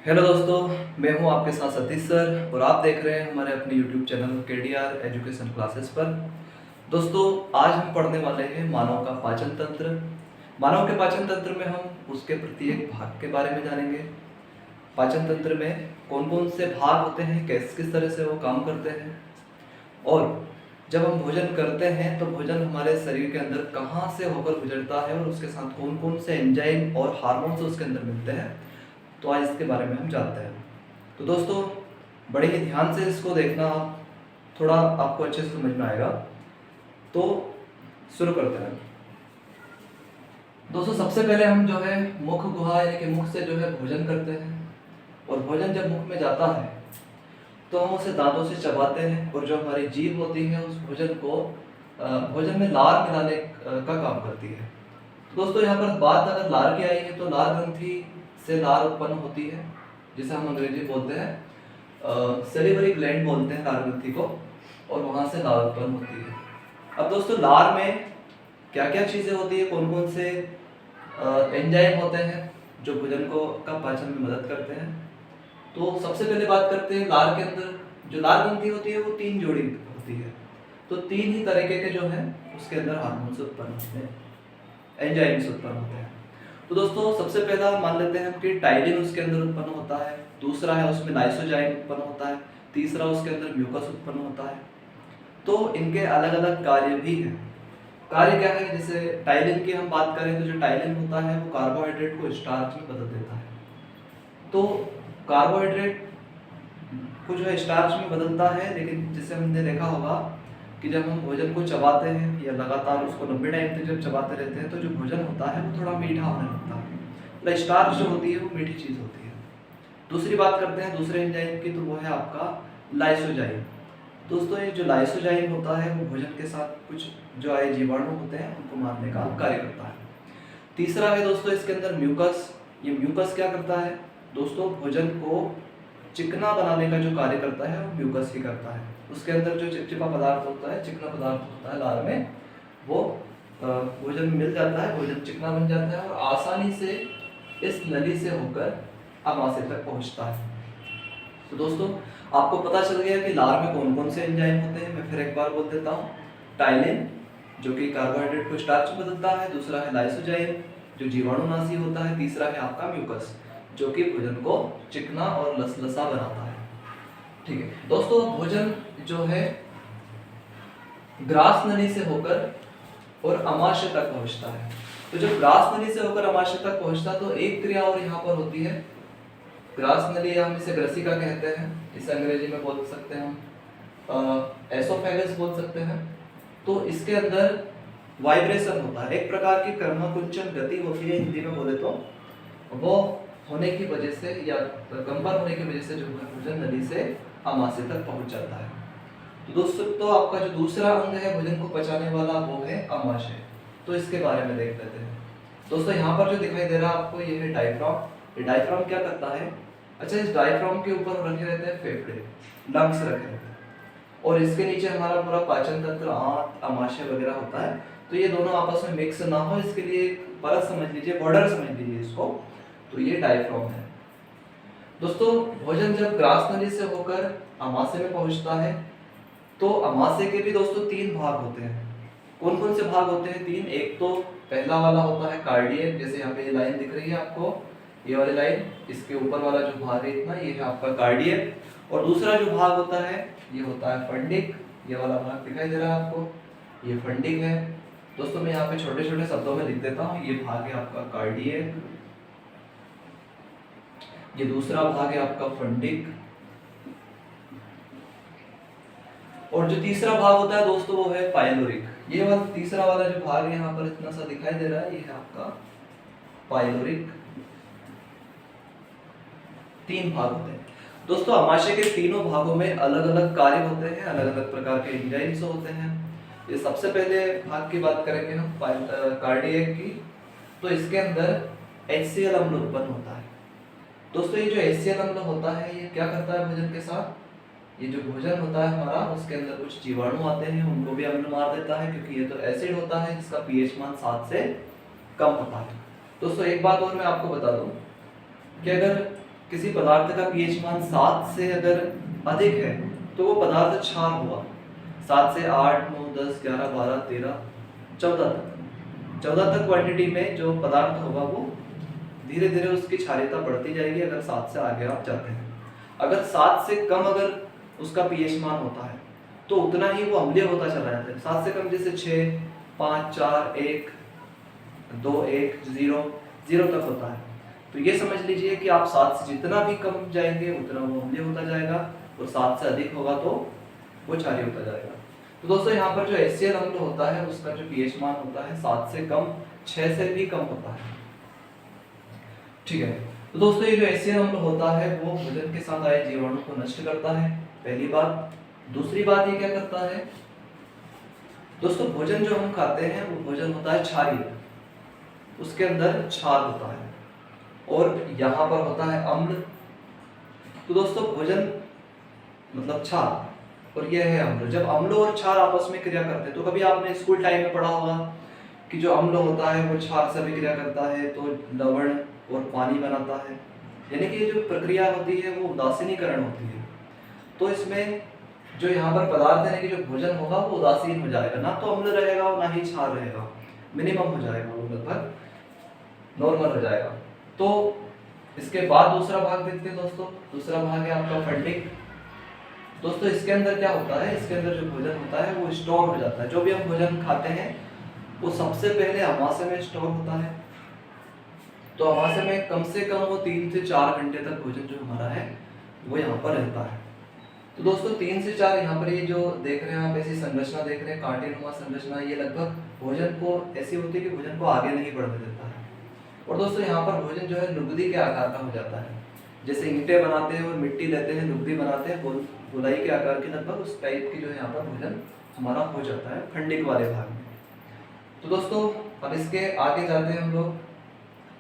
Hello दोस्तों, मैं हूं आपके साथ सतीश सर और आप देख रहे हैं हमारे अपने YouTube channel KDR education classes पर। दोस्तों, आज हम पढ़ने वाले हैं मानव का पाचन तंत्र। मानव के पाचन तंत्र में हम उसके प्रत्येक भाग के बारे में जानेंगे। पाचन तंत्र में कौन कौन से भाग होते हैं, किस किस तरह से वो काम करते हैं, और जब हम भोजन करते हैं तो भोजन हमारे शरीर के अंदर कहाँ से होकर गुजरता है और उसके साथ कौन कौन से एंजाइम और हार्मोन्स उसके अंदर मिलते हैं। तो आज इसके बारे में हम जानते हैं। तो दोस्तों, बड़े ही ध्यान से इसको देखना, आप थोड़ा आपको अच्छे से समझ में आएगा। तो शुरू करते हैं। दोस्तों, सबसे पहले हम जो है मुख गुहा यानी कि मुख से जो है भोजन करते हैं, और भोजन जब मुख में जाता है तो हम उसे दांतों से चबाते हैं, और जो हमारी जीभ होती है उस भोजन को भोजन में लार मिलाने का काम करती है। तो दोस्तों, यहाँ पर बात अगर लार की आई है तो लार ग्रंथि से लार उत्पन्न होती है, जिसे हम अंग्रेजी बोलते हैं सेलिवरी ग्लैंड बोलते हैं लार ग्रंथि को, और वहां से लार उत्पन्न होती है। अब दोस्तों, लार में क्या क्या चीजें होती है, कौन कौन से एंजाइम होते हैं जो भोजन को का पाचन में मदद करते हैं। तो सबसे पहले बात करते हैं लार के अंदर जो लार ग्रंथि होती है वो 3 जोड़ी होती है। तो 3 ही तरीके के जो है उसके अंदर हार्मोन्स उत्पन्न होते हैं, एंजाइम्स उत्पन्न होते हैं। तो दोस्तों, सबसे पहला मान लेते हैं हम कि टाइलिन उसके अंदर उत्पन्न होता है, दूसरा है उसमें लाइसोजाइम उत्पन्न होता है, तीसरा उसके अंदर म्यूकस उत्पन्न होता है। तो इनके अलग अलग कार्य भी हैं। कार्य क्या है, जैसे टाइलिन की हम बात करें तो जो टाइलिन होता है वो कार्बोहाइड्रेट को स्टार्च में बदल देता है। तो कार्बोहाइड्रेट को जो है स्टार्च में बदलता है, लेकिन जैसे हमने देखा होगा कि जब हम भोजन को चबाते हैं या लगातार उसको लंबे टाइम तक जब चबाते रहते हैं तो जो भोजन होता है वो थोड़ा मीठा होने लगता है। मतलब स्टार्च जो होती है वो मीठी चीज़ होती है। दूसरी बात करते हैं दूसरे एंजाइम की, तो वो है आपका लाइसोजाइम। दोस्तों, ये जो लाइसोजाइम होता है वो भोजन के साथ कुछ जो आए जीवाणु होते हैं उनको मारने का कार्य करता है। तीसरा है दोस्तों इसके अंदर म्यूकस। ये म्यूकस क्या करता है दोस्तों, भोजन को चिकना बनाने का जो कार्य करता है वो म्यूकस ही करता है। उसके अंदर जो चिपचिपा पदार्थ होता है, चिकना पदार्थ होता है लार में, वो भोजन में मिल जाता है, भोजन चिकना बन जाता है और आसानी से इस नली से होकर आमाशय तक पहुंचता है। तो दोस्तों, आपको पता चल गया कि लार में कौन कौन से एंजाइम होते हैं। मैं फिर एक बार बोल देता हूँ। टाइलिन जो कि कार्बोहाइड्रेट को स्टार्च में बदलता है, दूसरा है लाइसोजाइम जो जीवाणुनाशी होता है, तीसरा है आपका म्यूकस जो कि भोजन को चिकना और लसलसा बनाता है। ठीक है दोस्तों, भोजन जो है ग्रास नली से होकर और अमाशय तक पहुंचता है। तो जब ग्रास नली से होकर अमाशय तक पहुंचता तो एक क्रिया और यहाँ पर होती है। ग्रास नली हम इसे ग्रसिका कहते हैं, इसे अंग्रेजी में बोल सकते हैं हम एसोफेगस बोल सकते हैं। तो इसके अंदर वाइब्रेशन होता है, एक प्रकार की कर्मकुंचन गति होती है हिंदी में बोले तो, वो होने की वजह से या कंपन होने की वजह से जो है भोजन नली से आमाशय तक पहुंच जाता है। तो दोस्तों, तो आपका जो दूसरा अंग है भोजन को पचाने वाला वो है आमाशय। तो इसके बारे में देख लेते हैं। दोस्तों, यहाँ पर जो दिखाई दे रहा है आपको ये है डायफ्राम। ये डायफ्राम क्या करता है, अच्छा इस डायफ्राम के ऊपर रखे रहते हैं फेफड़े, लंग्स रखे रहते हैं, और इसके नीचे हमारा पूरा पाचन तंत्र, आंत, आमाशय वगैरह होता है। तो ये दोनों आपस में मिक्स ना हो इसके लिए परत समझ लीजिए, बॉर्डर समझ लीजिए इसको। तो ये डायफ्राम है। दोस्तों, भोजन जब ग्रास नली से होकर आमाशय में पहुंचता है तो आमाशय के भी दोस्तों 3 भाग होते हैं। कौन कौन से भाग होते हैं 3? एक तो पहला वाला होता है कार्डियक, जैसे यहाँ पे ये लाइन दिख रही है आपको, ये वाली लाइन, इसके ऊपर वाला जो भाग है इतना, ये है आपका कार्डियक। और दूसरा जो भाग होता है ये होता है फंडिक, ये वाला भाग दिखाई दे रहा है आपको, ये फंडिक है। दोस्तों, मैं यहाँ पे छोटे छोटे शब्दों में लिख देता हूँ, ये भाग है आपका कार्डियक, ये दूसरा भाग है आपका फंडिक, और जो तीसरा भाग होता है दोस्तों वो है पाइलोरिक। ये वाला तीसरा वाला जो भाग है यहाँ पर इतना सा दिखाई दे रहा है, ये है आपका पाइलोरिक। 3 भाग होते हैं दोस्तों। आमाशय के तीनों भागों में अलग अलग कार्य होते हैं, अलग अलग प्रकार के एंजाइम्स होते हैं। ये सबसे पहले भाग की बात करेंगे हम कार्डियक की, तो इसके अंदर HCl अम्ल उत्पन्न होता है। दोस्तों, ये जो HCl अम्ल होता है ये क्या करता है भोजन के साथ, ये जो भोजन होता है हमारा उसके अंदर कुछ जीवाणु आते हैं उनको भी अम्ल मार देता है, क्योंकि ये तो एसिड होता है जिसका पीएच मान 7 से कम होता है। दोस्तों, एक बात और मैं आपको बता दूं कि अगर किसी पदार्थ का पीएच मान 7 से अगर अधिक है तो वो पदार्थ क्षार हुआ। 7 से 8, 9, 10, 11, 12, 13, 14 तक क्वांटिटी में जो पदार्थ होगा वो धीरे धीरे उसकी क्षारीयता बढ़ती जाएगी अगर 7 से आगे आप जाते हैं। अगर 7 से कम अगर उसका पीएच मान होता है तो उतना ही वो अम्लीय होता चला जाता है। 7 से कम जैसे 6, 5, 4, 1, 2, 1, 0 तक होता है। तो ये समझ लीजिए कि आप 7 से जितना भी कम जाएंगे उतना वो अम्लीय होता जाएगा, और 7 से अधिक होगा तो वो क्षारीय होता जाएगा। तो दोस्तों यहाँ पर जो HCl अम्ल होता है उसका जो पीएच मान होता है 7 से कम, 6 से भी कम होता है। ठीक है, तो दोस्तों ये जो HCl अम्ल होता है वो भोजन के साथ आए जीवाणु को नष्ट करता है, पहली बात। दूसरी बात ये क्या करता है दोस्तों, भोजन जो हम खाते हैं वो भोजन होता है क्षारीय, उसके अंदर क्षार होता है और यहाँ पर होता है अम्ल। तो दोस्तों भोजन मतलब क्षार और यह है अम्ल। जब अम्ल और क्षार आपस में क्रिया करते हैं तो कभी आपने स्कूल टाइम में पढ़ा होगा कि जो अम्ल होता है वो क्षार से भी क्रिया करता है तो लवण और पानी बनाता है, यानी कि ये जो प्रक्रिया होती है वो उदासीनीकरण होती है। तो इसमें जो यहाँ पर पदार्थ यानी कि जो भोजन होगा वो उदासीन हो जाएगा, ना तो अम्ल रहेगा और ना ही क्षार रहेगा, मिनिमम हो जाएगा, वो लगभग नॉर्मल हो जाएगा। तो इसके बाद दूसरा भाग देखते हैं दोस्तों। दूसरा भाग है आपका फंडिंग। दोस्तों इसके अंदर क्या होता है, इसके अंदर जो भोजन होता है वो स्टोर हो जाता है। जो भी हम भोजन खाते हैं वो सबसे पहले अमाशय में स्टोर होता है। तो अमाशय में कम से कम वो 3 से 4 घंटे तक भोजन जो हमारा है वो यहाँ पर रहता है। तो दोस्तों 3 से 4 यहाँ पर ये जो देख रहे हैं आप ऐसी संरचना देख रहे हैं, कांटेनुमा संरचना, ये लगभग भोजन को ऐसी होती है कि भोजन को आगे नहीं बढ़ने देता है। और दोस्तों यहाँ पर भोजन जो है लुगदी के आकार का हो जाता है। जैसे ईंटें बनाते हैं और मिट्टी लेते हैं, लुगदी बनाते हैं गोलाई के आकार की, लगभग उस टाइप की जो है यहाँ पर भोजन हमारा हो जाता है फंडिंग वाले भाग में। तो दोस्तों अब इसके आगे जाते हैं हम लोग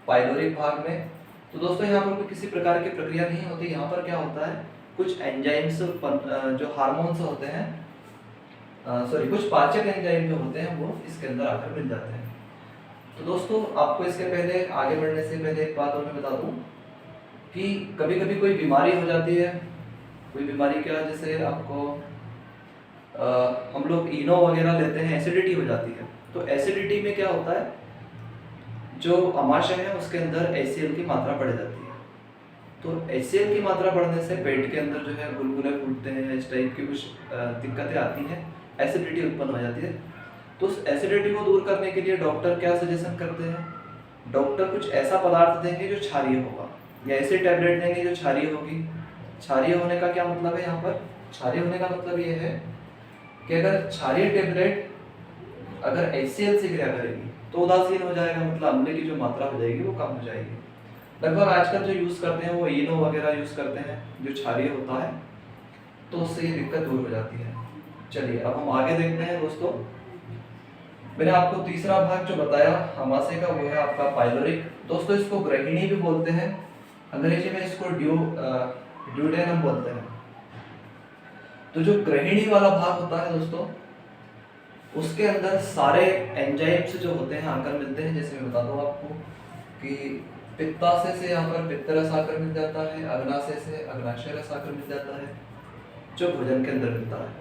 पाइलोरिक भाग में। तो दोस्तों यहाँ पर किसी प्रकार की प्रक्रिया नहीं होती। यहाँ पर क्या होता है, कुछ एंजाइम्स जो हार्मोन्स होते हैं, कुछ पाचक एंजाइम जो होते हैं वो इसके अंदर आकर मिल जाते हैं। तो दोस्तों आपको इसके पहले आगे बढ़ने से पहले एक बात और मैं बता दूं कि कभी कभी कोई बीमारी हो जाती है। कोई बीमारी क्या, जैसे आपको हम लोग इनो वगैरह लेते हैं, एसिडिटी हो जाती है। तो एसिडिटी में क्या होता है, जो अमाशय है उसके अंदर HCl की मात्रा बढ़ जाती है। तो HCl की मात्रा बढ़ने से पेट के अंदर जो है गुलगुले फूटते हैं, इस टाइप की कुछ दिक्कतें आती हैं, एसिडिटी उत्पन्न हो जाती है। तो उस एसिडिटी को दूर करने के लिए डॉक्टर क्या सजेशन करते हैं, डॉक्टर कुछ ऐसा पदार्थ देंगे जो क्षारीय होगा, या ऐसे टैबलेट देंगे जो क्षारीय होगी। क्षारीय होने का क्या मतलब है, यहाँ पर क्षारीय होने का मतलब ये है कि अगर क्षारीय टैबलेट अगर HCl से क्रिया करेगी तो उदासीन हो जाएगा, मतलब अम्ल की जो मात्रा हो जाएगी वो कम हो जाएगी। लगभग आजकल जो यूज़ करते हैं वो इनो वगैरह यूज़ करते हैं जो क्षारीय होता है, तो उससे ये दिक्कत दूर हो जाती है। चलिए अब हम आगे देखते हैं दोस्तों। मैंने आपको तीसरा भाग जो बताया अमाशय का वो है आपका पाइलोरिक। दोस्तों इसको ग्रहिणी भी बोलते हैं, अंग्रेजी में इसको ड्यूडेनम बोलते हैं। तो जो ग्रहिणी वाला भाग होता है दोस्तों, उसके अंदर सारे एंजाइम्स जो होते हैं आकर मिलते हैं। जैसे मैं बता दूं आपको कि पित्ताशय से यहाँ पर पित्त रस आकर मिल जाता है, अग्नाशय से अग्नाशय रस आकर मिल जाता है, जो भोजन के अंदर मिलता है।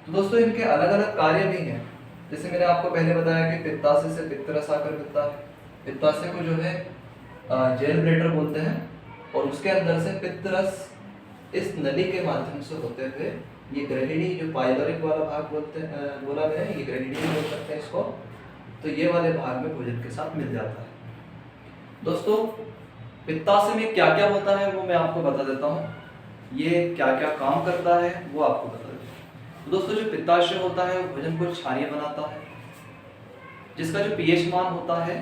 तो दोस्तों इनके अलग अलग कार्य भी हैं। जैसे मैंने आपको पहले बताया कि पित्ताशय से पित्त रस आकर मिलता है। पित्ताशय को जो है जेल ब्लैडर बोलते हैं, और उसके अंदर से पित्त रस इस नली के माध्यम से होते हुए ये ग्रहिणी, जो पाइलोरिक वाला भाग बोलते हैं, बोला मैंने, ये ग्रहिणी भी बोल सकते हैं इसको। तो ये वाले भाग में भोजन के साथ मिल जाता है। दोस्तों पित्ताशय में क्या क्या होता है वो मैं आपको बता देता हूँ, ये क्या क्या काम करता है वो आपको बता देता हूँ। तो दोस्तों जो पित्ताशय होता है वो भोजन को क्षारीय बनाता है, जिसका जो पीएच मान होता है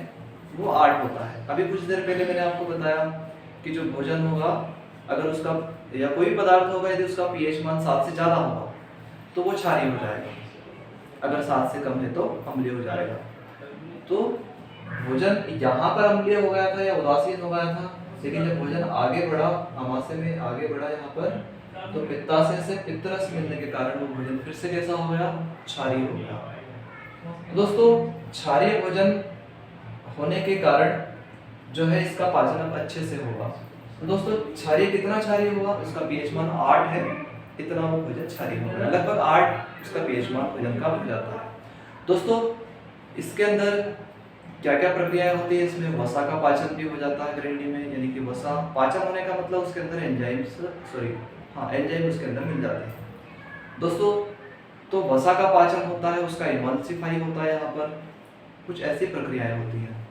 वो 8 होता है। अभी कुछ देर पहले मैंने आपको बताया कि जो भोजन होगा अगर उसका या कोई भी पदार्थ होगा यदि उसका पीएच मान 7 से ज़्यादा होगा तो वो क्षारीय हो जाएगा, अगर 7 से कम है तो अम्लीय हो जाएगा। तो भोजन यहाँ पर अम्लीय हो गया था या उदासीन हो गया था, लेकिन जब भोजन आगे बढ़ा, अमाशय में आगे बढ़ा यहाँ पर, तो पित्ताशय से पित्त रस मिलने के कारण वो भोजन फिर से कैसा हो गया, क्षारीय हो गया। दोस्तों क्षारीय भोजन होने के कारण जो है इसका पाचन अब अच्छे से होगा। तो दोस्तों क्षारीय कितना क्षारीय हुआ, उसका पीएच मान 8 है, इतना वो भोजन क्षारीय हो गया, लगभग 8 उसका पीएच मान भोजन का हो जाता है। दोस्तों इसके अंदर क्या क्या प्रक्रियाएं होती है, इसमें वसा का पाचन भी हो जाता है ग्रैंडी में, यानी कि वसा पाचन होने का मतलब उसके अंदर एंजाइम उसके अंदर मिल जाते हैं। दोस्तों तो वसा का पाचन होता है, उसका इमल्सिफाई होता है, यहाँ पर कुछ ऐसी प्रक्रियाएं होती हैं।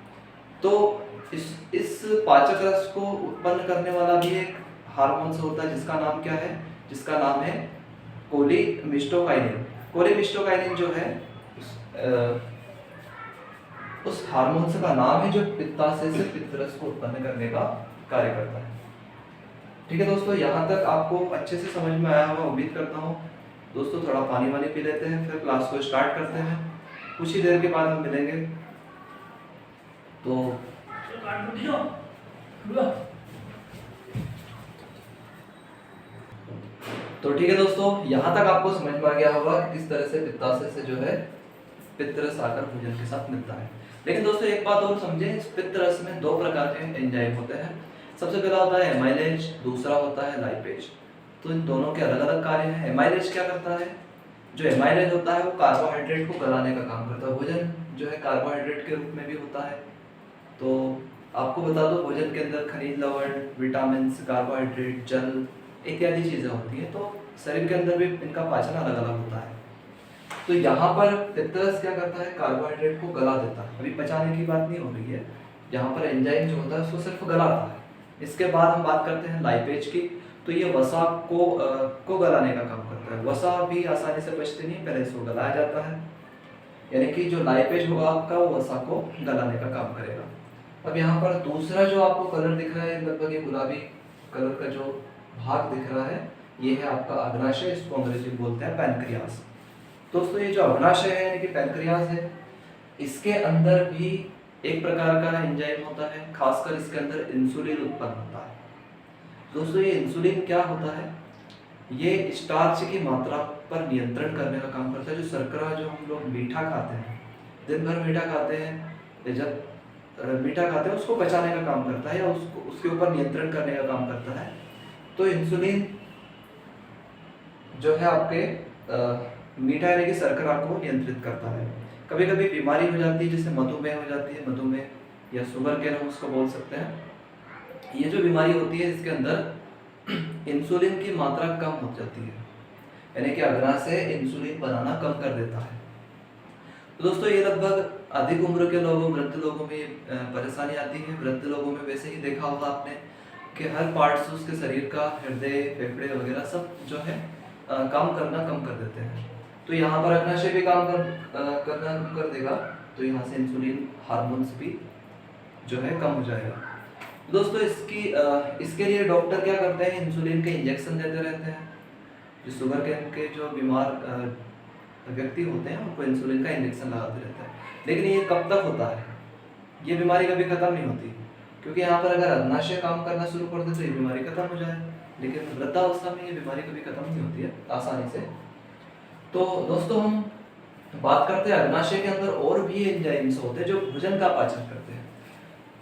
तो इस पाचक रस को उत्पन्न करने वाला भी एक हार्मोन होता है, जिसका नाम क्या है, जिसका नाम है कोलिमिस्टोकाइनिन। कोलिमिस्टोकाइनिन जो है उस हार्मोन का नाम है जो पित्ताशय से पित्त रस को उत्पन्न करने का कार्य करता है। ठीक है दोस्तों, यहाँ तक आपको अच्छे से समझ में आया होगा, उम्मीद करता हूँ। दोस्तों थोड़ा पानी वानी पी लेते हैं, फिर क्लास को स्टार्ट करते हैं। कुछ ही देर के बाद हम मिलेंगे। तो ठीक है दोस्तों, यहाँ तक आपको समझ में आ गया होगा कि किस तरह से पित्ताशय से जो है पित्त रस आकर भोजन के साथ मिलता है। लेकिन दोस्तों एक बात और समझे, इस पित्त रस में 2 प्रकार के एंजाइम होते हैं। सबसे पहला होता है एमाइलेज, दूसरा होता है लाइपेज। तो इन दोनों के अलग अलग कार्य हैं। एमाइलेज क्या करता है, जो एमाइलेज होता है वो कार्बोहाइड्रेट को गलाने का काम करता है। भोजन जो है कार्बोहाइड्रेट के रूप में भी होता है। तो आपको बता दो, भोजन के अंदर खनिज लवण, विटामिन, कार्बोहाइड्रेट, जल इत्यादि चीजें होती हैं। तो शरीर के अंदर भी इनका पाचन अलग अलग होता है। तो यहाँ पर पित्त रस क्या करता है, कार्बोहाइड्रेट को गला देता है। अभी पचाने की बात नहीं हो रही है, यहाँ पर एंजाइम जो होता है उसको सिर्फ गलाता है। इसके बाद हम बात करते हैं लाइपेज की। तो ये वसा को गलाने का काम करता है। वसा भी आसानी से पचती नहीं, पहले इसको गलाया जाता है, यानी कि जो लाइपेज होगा आपका वो वसा को गलाने का काम करेगा। अब यहाँ पर दूसरा जो आपको कलर दिख रहा है, लगभग ये गुलाबी कलर का जो भाग दिख रहा है, ये है आपका अग्नाशय, इसको अंग्रेजी में बोलते हैं पैनक्रियास। दोस्तों ये जो अग्नाशय है यानी कि पैनक्रियास है, इसके अंदर भी एक प्रकार का एंजाइम होता है, खासकर इसके अंदर इंसुलिन उत्पन्न होता है। दोस्तों ये इंसुलिन क्या होता है, ये स्टार्च की मात्रा पर नियंत्रण करने का काम करता है। जो शर्करा जो हम लोग मीठा खाते हैं, दिन भर मीठा खाते हैं, जब मीठा खाते हैं उसको पचाने का काम करता है, या उसके ऊपर नियंत्रण करने का काम करता है। तो इंसुलिन जो है आपके मीठा यानी कि शर्करा को नियंत्रित करता है। कभी कभी बीमारी हो जाती है, जैसे मधुमेह हो जाती है, मधुमेह या शुगर केयर हम उसको बोल सकते हैं। ये जो बीमारी होती है इसके अंदर इंसुलिन की मात्रा कम हो जाती है, यानी कि अग्नाशय इंसुलिन बनाना कम कर देता है। तो दोस्तों ये लगभग अधिक उम्र के लोगों, वृद्ध लोगों में परेशानी आती है। वृद्ध लोगों में वैसे ही देखा होगा आपने कि हर पार्ट्स उसके शरीर का, हृदय, फेफड़े वगैरह सब जो है काम करना कम कर देते हैं। तो यहाँ पर अग्नाशय भी काम करना कम कर देगा, तो यहाँ से इंसुलिन हार्मोन्स भी जो है कम हो जाएगा। दोस्तों इसके लिए डॉक्टर क्या करते हैं, इंसुलिन के इंजेक्शन देते रहते हैं। जो शुगर के जो बीमार व्यक्ति होते हैं उनको इंसुलिन का इंजेक्शन लगाते रहते हैं। लेकिन ये कब तक होता है, ये बीमारी कभी खत्म नहीं होती, क्योंकि यहाँ पर अगर अग्नाशय काम करना शुरू कर दे तो ये बीमारी खत्म हो जाए। लेकिन वृद्धावस्था में ये बीमारी कभी खत्म नहीं होती है आसानी से। तो दोस्तों हम बात करते हैं अग्नाशय के अंदर और भी एंजाइम्स होते हैं जो भोजन का पाचन करते हैं।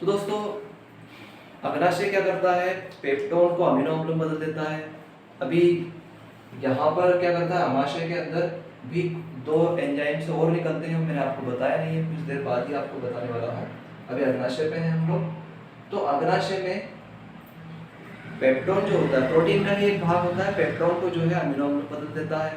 तो दोस्तों अग्नाशय क्या करता है, पेप्टोन को अमीनो अम्ल में बदल देता है। अभी यहाँ पर क्या करता है, अग्नाशय के अंदर भी 2 एंजाइम्स और निकलते हैं, मैंने आपको बताया नहीं है, कुछ देर बाद ही आपको बताने वाला हूँ। अभी अग्नाशय पे हैं हम लोग। तो अग्नाशय में पेप्टोन जो होता है, प्रोटीन का ही एक भाग होता है, पेप्टोन को जो है अमीनो अम्ल बदल देता है।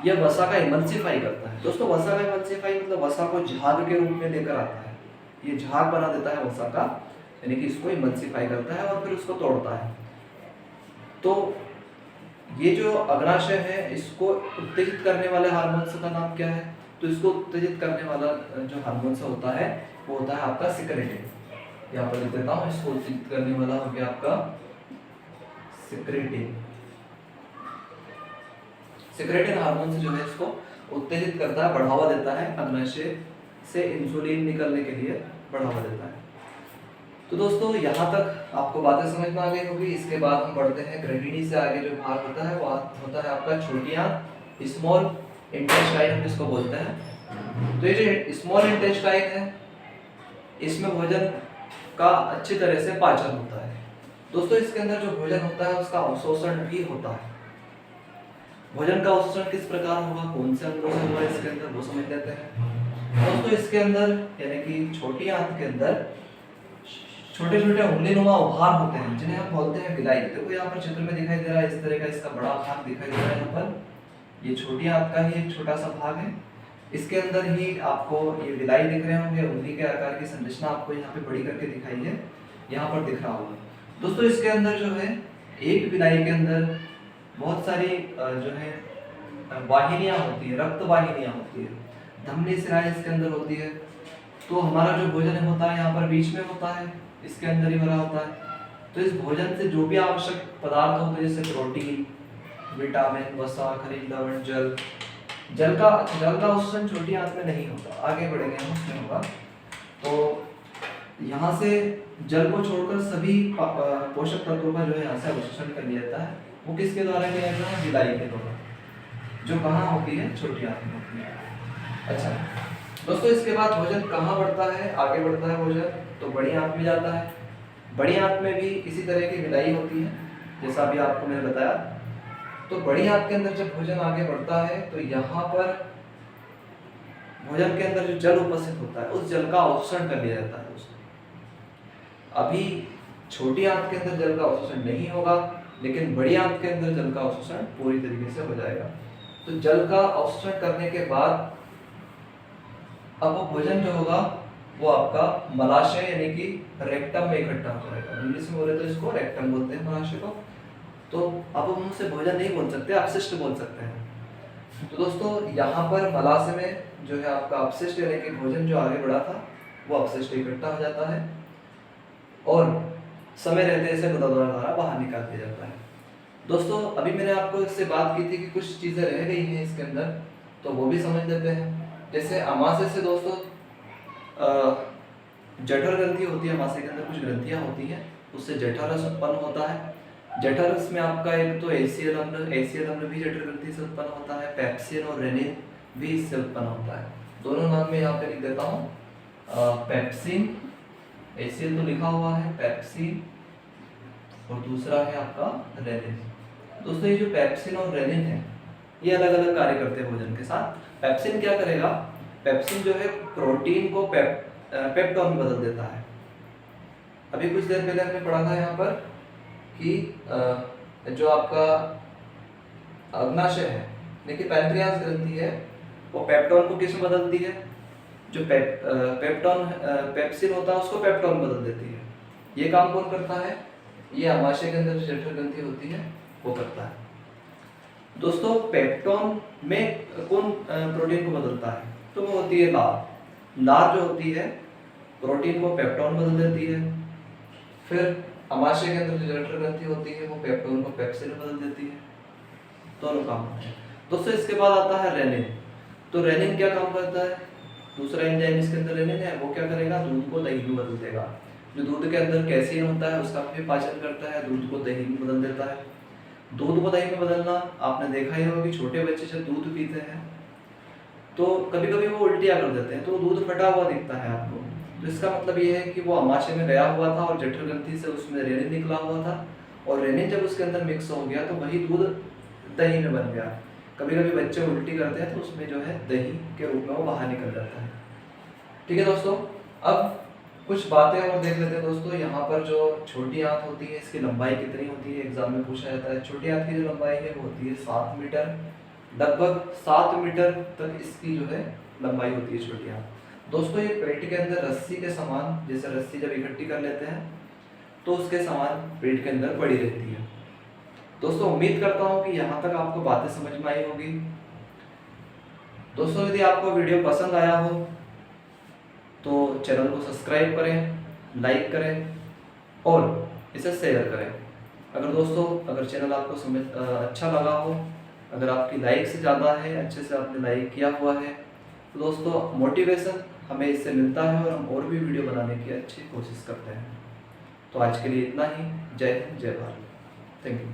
यह वसा का इमल्सिफाई करता है। दोस्तों वसा का इमल्सिफाई मतलब वसा को झाग के रूप में लेकर आता है, ये झाग बना देता है वसा का, यानी कि इसको इमल्सिफाई करता है और फिर उसको तोड़ता है। तो ये जो अग्नाशय है इसको उत्तेजित करने वाले हार्मोन्स का नाम क्या है, तो इसको उत्तेजित करने वाला जो हार्मोन्स होता है वो होता है आपका सिक्रेटिन। यहाँ पर लिख देता हूँ, इसको उत्तेजित करने वाला हो गया आपका सिक्रेटिन। सिक्रेटिन हार्मोन जो है इसको उत्तेजित करता है, बढ़ावा देता है, अग्नाशय से इंसुलिन निकलने के लिए बढ़ावा देता है। तो दोस्तों यहाँ तक आपको बातें समझ में आ गई होगी। इसके बाद हम बढ़ते हैं ग्रैंडिनी से आगे। जो भाग होता है वो होता है आपका छोटी आंत, स्मॉल इंटेस्टाइन हम इसको बोलते हैं। तो ये जो स्मॉल इंटेस्टाइन है इसमें भोजन का अच्छी तरह से पाचन होता है। दोस्तों इसके अंदर जो भोजन होता है उसका अवशोषण भी होता है। भोजन का अवशोषण किस प्रकार होगा, कौन से अंगों से होगा इसके अंदर, वो समझ लेते हैं। दोस्तों इसके अंदर यानी कि छोटी आंत के अंदर छोटे छोटे उंगलीनुमा उभार होते हैं जिन्हें हम बोलते हैं विलाई। देखो यहाँ पर चित्र में दिखाई दे रहा है, इस तरह का इसका बड़ा भाग दिखाई दे रहा है। यहाँ पर ये छोटी आंत का ही एक छोटा सा भाग है, इसके अंदर ही आपको ये विलाई दिख रहे होंगे। उंगली के आकार की संरचना आपको यहाँ पे बड़ी करके दिखाई है, यहाँ पर दिख रहा होगा। दोस्तों इसके अंदर जो है एक विलाई के अंदर बहुत सारी जो है वाहिनियां होती है, रक्त वाहिनियां होती है, धमनी शिराएं इसके अंदर होती है। तो हमारा जो भोजन होता है यहाँ पर बीच में होता है, इसके अंदर ही भरा होता है। तो इस भोजन से जो भी आवश्यक पदार्थ होते हैं जैसे प्रोटीन, विटामिन, वसा, खनिज, लवण, जल का अवशोषण छोटी आंत में नहीं होता, आगे बढ़ेंगे हम उसमें होगा। तो यहाँ से जल को छोड़कर सभी पोषक तत्वों का जो है यहाँ से अवशोषण कर लिया जाता है। वो किसके द्वारा किया जाता है, विलाई के द्वारा, जो कहाँ होती है, छोटी आंत में होती है। अच्छा दोस्तों इसके बाद भोजन कहाँ बढ़ता है, आगे बढ़ता है भोजन तो बड़ी आंत में जाता है। बड़ी आंत में भी इसी तरह की विलाई होती है जैसा अभी आपको मैंने बताया। तो बड़ी आंत के अंदर जब भोजन आगे बढ़ता है तो यहाँ पर भोजन के अंदर जो जल उपस्थित होता है उस जल का अवशोषण कर लिया जाता है दोस्तों। अभी छोटी आंत के अंदर जल का अवशोषण नहीं होगा, लेकिन बड़ी आंत के अंदर जल का अवशोषण पूरी तरीके से हो जाएगा। तो जल का अवशोषण करने के बाद अब वो भोजन जो होगा वो आपका मलाशय यानी कि रेक्टम में इकट्ठा हो जाएगा। इंग्लिश में बोले तो इसको रेक्टम बोलते हैं मलाशय को। तो अब हम उनसे भोजन नहीं बोल सकते, अपशिष्ट बोल सकते हैं। तो दोस्तों यहाँ पर मलाशय में जो है आपका अपशिष्ट यानी कि भोजन जो आगे बढ़ा था वो अपशिष्ट इकट्ठा हो जाता है और समय रहते इसे गुदाद्वार द्वारा बाहर निकाल दिया जाता है। दोस्तों अभी मैंने आपको इससे बात की थी कि कुछ चीजें रह गई हैं इसके अंदर, तो वो भी समझ लेते हैं। जैसे अमाशय से दोस्तों जठर ग्रंथि होती है, अमाशय के अंदर कुछ ग्रंथियां होती हैं, उससे जठर रस उत्पन्न होता है। जठर रस में आपका एक तो एसीएल अम्ल भी जठर ग्रंथि से उत्पन्न होता है, पेप्सिन और रेनिन भी इससे उत्पन्न होता है। दोनों नाम में यहाँ पे लिख देता हूँ, पेप्सिन, एसीएल तो लिखा हुआ है, पेप्सिन और दूसरा है आपका रेनिन। दोस्तों ये जो पेप्सिन और रेनिन है ये अलग अलग कार्य करते हैं भोजन के साथ। पेप्सिन क्या करेगा, पेप्सिन जो है प्रोटीन को पेप्टोन में बदल देता है। अभी कुछ देर पहले हमने पढ़ा था यहाँ पर कि जो आपका अग्नाशय है लेकिन पैनक्रियास ग्रंथि है वो पेप्टोन को किस में बदलती है, जो पेप्सिन होता है उसको पेप्टोन बदल देती है। ये काम कौन करता है, ये अमाशय के अंदर जो जठर ग्रंथि होती है वो करता है। दोस्तों पेप्टोन में कौन प्रोटीन को बदलता है, तो वो होती है लार। लार जो होती है प्रोटीन को पेप्टोन बदल देती है। फिर अमाशय के अंदर जो जठर ग्रंथि होती है वो पेप्टोन को पेप्सिन में बदल देती है। दोनों काम होते हैं। दोस्तों इसके बाद आता है रेनिन। तो रेनिन क्या काम करता है, दूसरा एंजाइम इसके अंदर रेनिन है, वो क्या करेगा, दूध को दही में बदल देगा। जो दूध के अंदर कैसीन होता है उसका भी पाचन करता है, दूध को दही में बदल देता है। दूध को दही में बदलना आपने देखा ही होगा कि छोटे बच्चे जब दूध पीते हैं तो कभी कभी वो उल्टियाँ कर देते हैं, तो दूध फटा हुआ दिखता है आपको। तो इसका मतलब ये है कि वो अमाशय में गया हुआ था और जठर ग्रंथि से उसमें रेनिन निकला हुआ था, और रेनिन जब उसके अंदर मिक्स हो गया तो वही दूध दही में बन गया। कभी कभी बच्चे उल्टी करते हैं तो उसमें जो है दही के रूप में वो बाहर निकल जाता है। ठीक है दोस्तों, अब कुछ बातें और देख लेते हैं दोस्तों। यहाँ पर जो छोटी आंत होती है इसकी लंबाई कितनी होती है, एग्जाम में पूछा जाता है। छोटी आंत की जो लंबाई है वो होती है 7 मीटर, लगभग 7 मीटर तक इसकी जो है लंबाई होती है छोटी आंत। दोस्तों ये पेट के अंदर रस्सी के समान, जैसे रस्सी जब इकट्ठी कर लेते हैं तो उसके समान पेट के अंदर पड़ी रहती है। दोस्तों उम्मीद करता हूँ कि यहाँ तक आपको बातें समझ में आई होगी। दोस्तों यदि आपको वीडियो पसंद आया हो तो चैनल को सब्सक्राइब करें, लाइक करें और इसे शेयर करें। अगर चैनल आपको अच्छा लगा हो, अगर आपकी लाइक से ज़्यादा है, अच्छे से आपने लाइक किया हुआ है, तो दोस्तों मोटिवेशन हमें इससे मिलता है और हम और भी वीडियो बनाने की अच्छी कोशिश करते हैं। तो आज के लिए इतना ही। जय हिंद, जय भारत। Thank you.